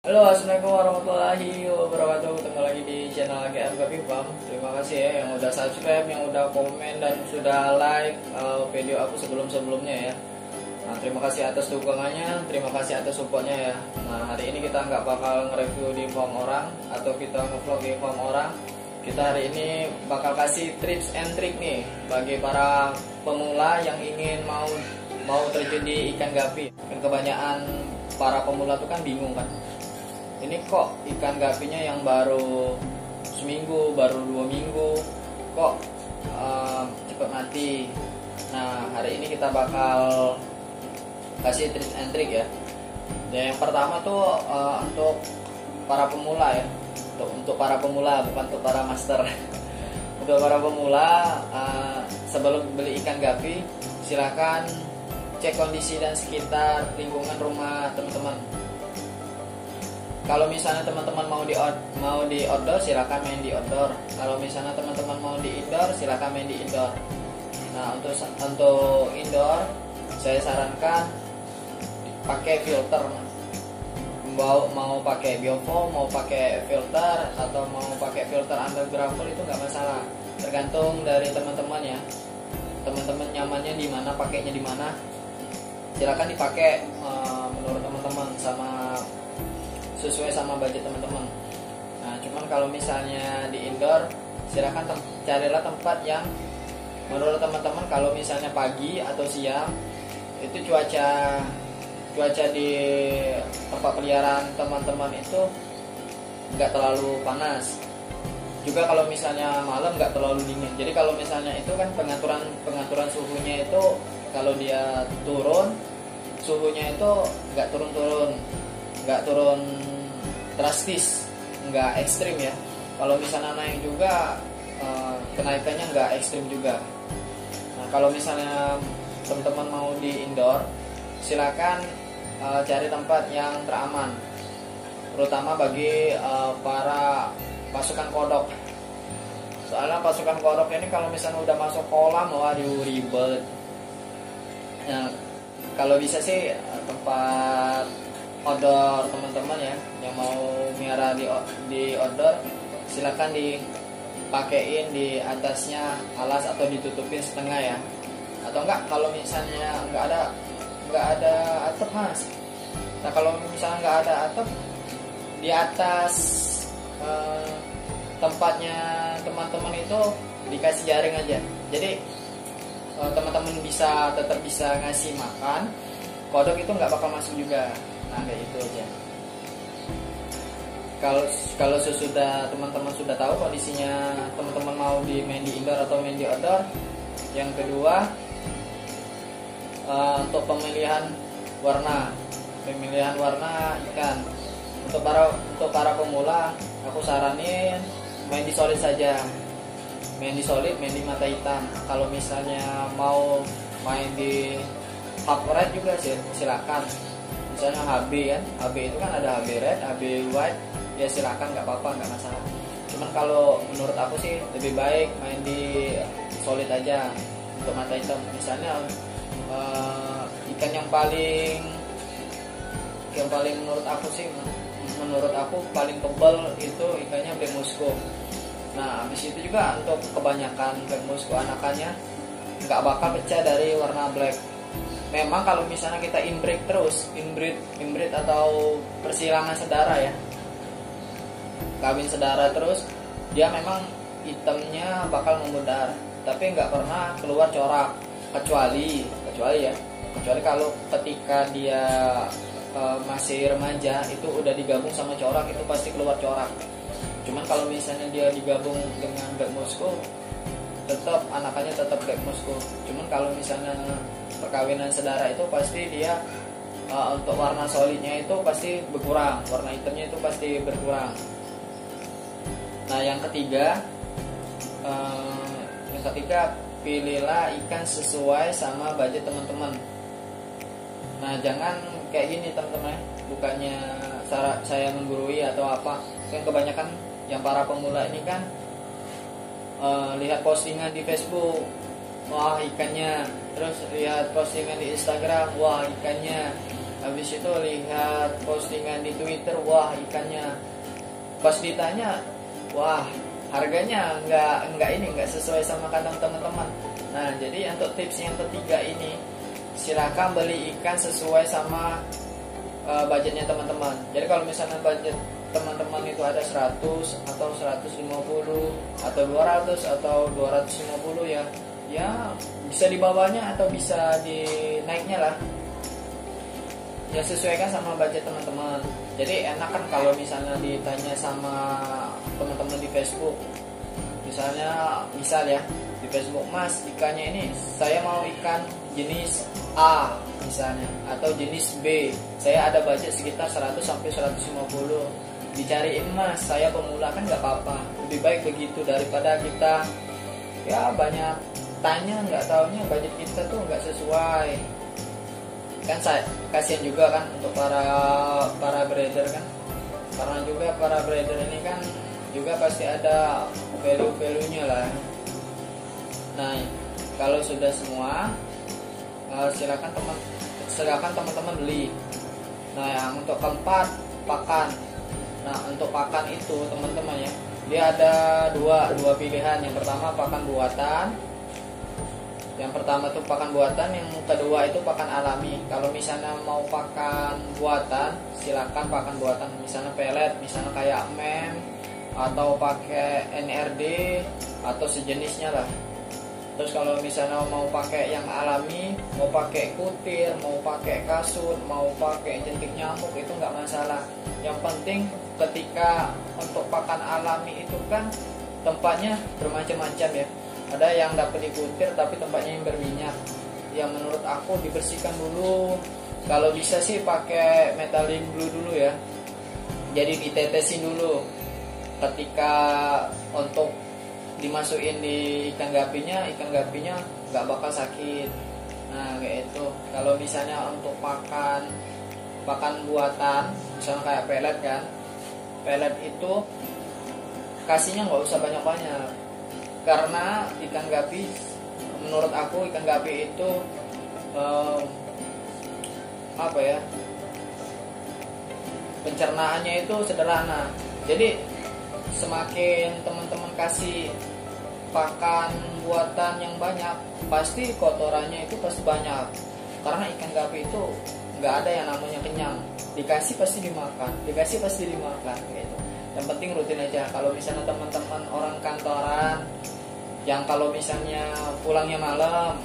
Halo, assalamualaikum warahmatullahi wabarakatuh. Ketemu lagi di channel GM Gapi Farm. Terima kasih ya yang udah subscribe, yang udah komen dan sudah like video aku sebelum-sebelumnya ya. Nah, terima kasih atas dukungannya, terima kasih atas supportnya ya. Nah, hari ini kita nggak bakal nge-review di farm orang atau kita nge-vlog di farm orang. Kita hari ini bakal kasih tips and trick nih bagi para pemula yang ingin mau terjun di ikan gapi. Kan kebanyakan para pemula tuh kan bingung kan. Ini kok ikan gapinya yang baru seminggu, baru 2 minggu, kok cepet mati. Nah, hari ini kita bakal kasih tips and trick ya. Yang pertama tuh untuk para pemula ya, untuk para pemula bukan untuk para master. Untuk para pemula, sebelum beli ikan gapi silahkan cek kondisi dan sekitar lingkungan rumah teman-teman. Kalau misalnya teman-teman mau di outdoor, silakan main di outdoor. Kalau misalnya teman-teman mau di indoor, silakan main di indoor. Nah, untuk indoor, saya sarankan pakai filter. Mau pakai biofoam, mau pakai filter, atau mau pakai filter underground itu nggak masalah. Tergantung dari teman-teman ya. Teman-teman nyamannya di mana, pakainya di mana. Silakan dipakai menurut teman-teman sesuai sama budget teman-teman. Nah, cuman kalau misalnya di indoor, silakan carilah tempat yang menurut teman-teman kalau misalnya pagi atau siang itu cuaca di tempat peliharaan teman-teman itu nggak terlalu panas. Juga kalau misalnya malam nggak terlalu dingin. Jadi kalau misalnya itu kan pengaturan suhunya itu kalau dia turun, suhunya itu nggak turun drastis, nggak ekstrim ya. Kalau misalnya naik juga kenaikannya nggak ekstrim juga. Nah, kalau misalnya teman-teman mau di indoor, silakan cari tempat yang teraman, terutama bagi para pasukan kodok. Soalnya pasukan kodok ini kalau misalnya udah masuk kolam, waduh ribet. Nah, kalau bisa sih tempat outdoor teman-teman ya yang mau miara di outdoor, silakan dipakein di atasnya alas atau ditutupin setengah ya. Atau enggak kalau misalnya nggak ada atap mas. Nah, kalau misalnya nggak ada atap, di atas tempatnya teman-teman itu dikasih jaring aja. Jadi teman-teman tetap bisa ngasih makan, kodok itu nggak bakal masuk juga. Nah, kayak itu aja. Kalau sesudah teman-teman sudah tahu kondisinya teman-teman mau main di indoor atau main di outdoor. Yang kedua, untuk pemilihan warna ikan. Untuk para pemula, aku saranin main di solid saja. Main di mata hitam. Kalau misalnya mau main di half red juga silakan. Misalnya HB kan, HB itu kan ada HB red, HB white, ya silakan, nggak apa-apa, nggak masalah. Cuman kalau menurut aku sih lebih baik main di solid aja untuk mata hitam. Misalnya ikan yang paling menurut aku paling tebal itu ikannya black musco. Nah, habis itu juga untuk kebanyakan black musco anakannya nggak bakal pecah dari warna black. Memang kalau misalnya kita inbreed atau persilangan sedara ya, kawin sedara terus, dia memang hitamnya bakal memudar, tapi nggak pernah keluar corak, kecuali kalau ketika dia masih remaja itu udah digabung sama corak, itu pasti keluar corak. Cuman kalau misalnya dia digabung dengan black musco, tetap anakannya tetap black musco. Cuman kalau misalnya perkawinan sedara itu pasti dia untuk warna solidnya itu pasti berkurang, warna hitamnya itu pasti berkurang. Nah, yang ketiga pilihlah ikan sesuai sama budget teman-teman. Nah, jangan kayak gini teman-teman, bukannya saya menggurui atau apa. Kan kebanyakan yang para pemula ini kan lihat postingan di Facebook, wah ikannya, terus lihat postingan di Instagram, wah ikannya, habis itu lihat postingan di Twitter, wah ikannya, pas ditanya, wah harganya nggak sesuai sama kantong teman-teman. Nah, jadi untuk tips yang ketiga ini, silakan beli ikan sesuai sama budgetnya teman-teman. Jadi kalau misalnya budget teman-teman itu ada 100 atau 150 atau 200 atau 250 ya, ya bisa dibawanya atau bisa dinaiknya lah. Ya sesuaikan sama budget teman-teman. Jadi enak kan kalau misalnya ditanya sama teman-teman di Facebook, misal ya di Facebook, Mas ikannya ini saya mau ikan jenis A misalnya atau jenis B, saya ada budget sekitar 100 sampai 150, dicariin Mas, saya pemula, kan nggak apa-apa, lebih baik begitu daripada kita ya banyak tanya nggak taunya budget kita tuh nggak sesuai. Kan saya kasihan juga kan untuk para breeder kan, karena juga para breeder ini kan juga pasti ada value-nya lah. Nah, kalau sudah semua silakan teman-teman beli. Nah, yang untuk keempat, pakan. Nah, untuk pakan itu teman-teman ya, dia ada dua pilihan. Yang pertama pakan buatan. Yang pertama tuh pakan buatan, yang kedua itu pakan alami. Kalau misalnya mau pakan buatan, silakan pakan buatan, misalnya pelet, misalnya kayak mem atau pakai NRD atau sejenisnya lah. Terus kalau misalnya mau pakai yang alami, mau pakai kutir, mau pakai kasut, mau pakai jentik nyamuk, itu nggak masalah. Yang penting ketika untuk pakan alami itu kan tempatnya bermacam-macam ya. Ada yang dapat dikutir tapi tempatnya yang berminyak. Yang menurut aku dibersihkan dulu. Kalau bisa sih pakai metallic blue dulu ya. Jadi ditetesin dulu. Ketika untuk dimasukin di ikan gapinya nggak bakal sakit. Nah kayak itu. Kalau misalnya untuk pakan buatan, misalnya kayak pelet kan, pelet itu kasihnya nggak usah banyak-banyak. Karena ikan gapi, menurut aku ikan gapi itu pencernaannya itu sederhana. Jadi semakin teman-teman kasih pakan buatan yang banyak, pasti kotorannya itu pasti banyak. Karena ikan gapi itu nggak ada yang namanya kenyang, dikasih pasti dimakan gitu. Yang penting rutin aja. Kalau misalnya teman-teman orang kantoran yang kalau misalnya pulangnya malam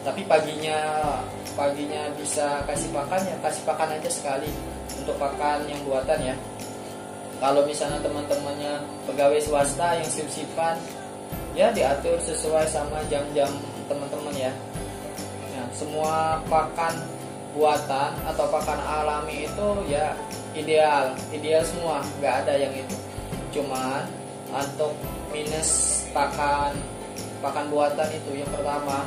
tapi paginya bisa kasih pakan, ya kasih pakan aja sekali untuk pakan yang buatan ya. Kalau misalnya teman-temannya pegawai swasta yang sip-sipan, ya diatur sesuai sama jam-jam teman-teman ya. Nah, semua pakan buatan atau pakan alami itu ya ideal semua, nggak ada yang itu. Cuman untuk minus pakan buatan itu, yang pertama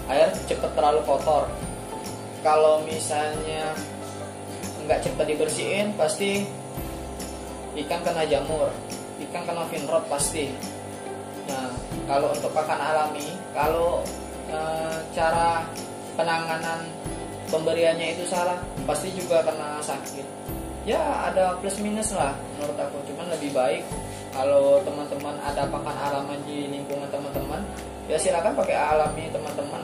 air cepat terlalu kotor. Kalau misalnya nggak cepat dibersihin, pasti ikan kena jamur, ikan kena finrod pasti. Nah, kalau untuk pakan alami, kalau cara penanganan pemberiannya itu salah, pasti juga kena sakit. Ya ada plus minus lah menurut aku. Cuman lebih baik kalau teman-teman ada pakan alami di lingkungan teman-teman, ya silakan pakai alami teman-teman.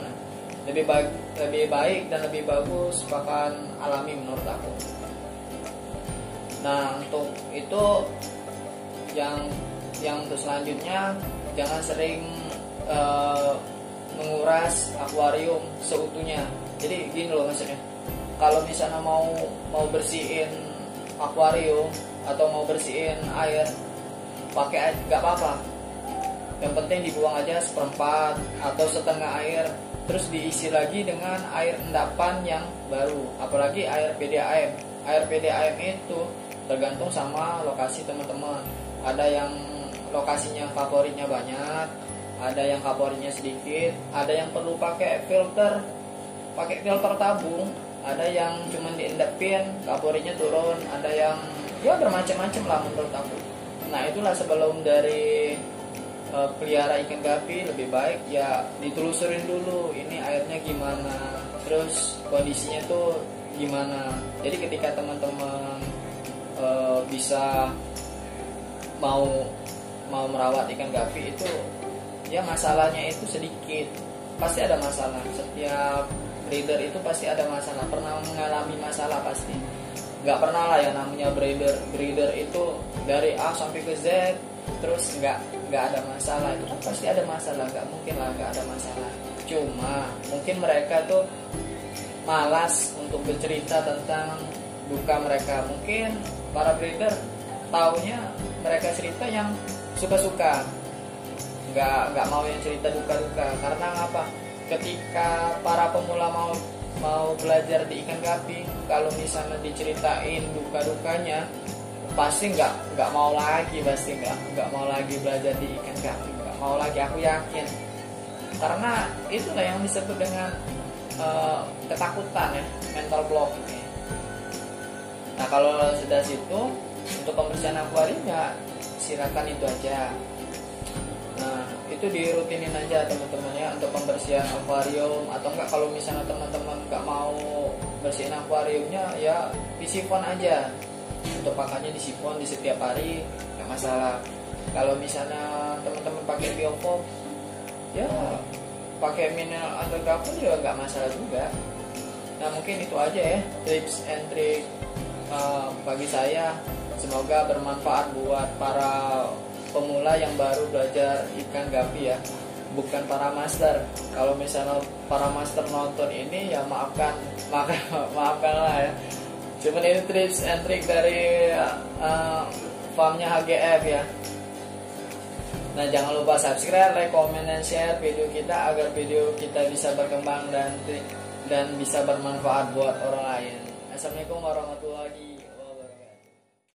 Lebih baik dan lebih bagus pakan alami menurut aku. Nah, untuk itu yang untuk selanjutnya, jangan sering menguras akuarium seutuhnya. Jadi gini loh maksudnya, kalau misalnya mau bersihin akuarium atau mau bersihin air, pakai nggak apa-apa. Yang penting dibuang aja seperempat atau setengah air, terus diisi lagi dengan air endapan yang baru. Apalagi air PDAM. Air PDAM itu tergantung sama lokasi teman-teman. Ada yang lokasinya favoritnya banyak, ada yang favoritnya sedikit, ada yang perlu pakai filter tabung, ada yang cuma diendapin favoritnya turun, ada yang ya bermacam-macam lah menurut aku. Nah itulah sebelum dari pelihara ikan gapi, lebih baik ya ditelusurin dulu ini airnya gimana, terus kondisinya tuh gimana. Jadi ketika teman-teman bisa mau merawat ikan gapi itu ya masalahnya itu sedikit, pasti ada masalah. Setiap breeder itu pasti ada masalah, pernah mengalami masalah pasti. Nggak pernah lah yang namanya breeder itu dari A sampai ke Z terus nggak ada masalah. Itu kan pasti ada masalah, nggak mungkin lah nggak ada masalah. Cuma mungkin mereka tuh malas untuk bercerita tentang duka mereka. Mungkin para breeder taunya mereka cerita yang suka-suka, nggak mau yang cerita duka-duka. Karena apa? Ketika para pemula mau belajar di ikan gapi, kalau misalnya diceritain duka-dukanya, pasti nggak mau lagi, pasti nggak mau lagi belajar di ikan gapi, nggak mau lagi, aku yakin. Karena itulah yang disebut dengan ketakutan ya, mental block. Nah kalau sudah situ, untuk pembersihan akuarium ya silakan itu aja. Nah itu dirutinin aja teman-teman ya untuk pembersihan akuarium. Atau enggak kalau misalnya teman-teman nggak mau bersihin akuariumnya ya disifon aja. Untuk pakannya disifon di setiap hari nggak masalah. Kalau misalnya teman-teman pakai biofoam ya pakai mineral undercover juga nggak masalah juga. Nah mungkin itu aja ya tips and trick bagi saya. Semoga bermanfaat buat para pemula yang baru belajar ikan gapi ya, bukan para master. Kalau misalnya para master nonton ini ya maafkanlah ya. Cuman ini tips and trick dari farmnya HGF ya. Nah jangan lupa subscribe, like, comment, dan share video kita agar video kita bisa berkembang dan bisa bermanfaat buat orang lain. Assalamualaikum warahmatullahi wabarakatuh.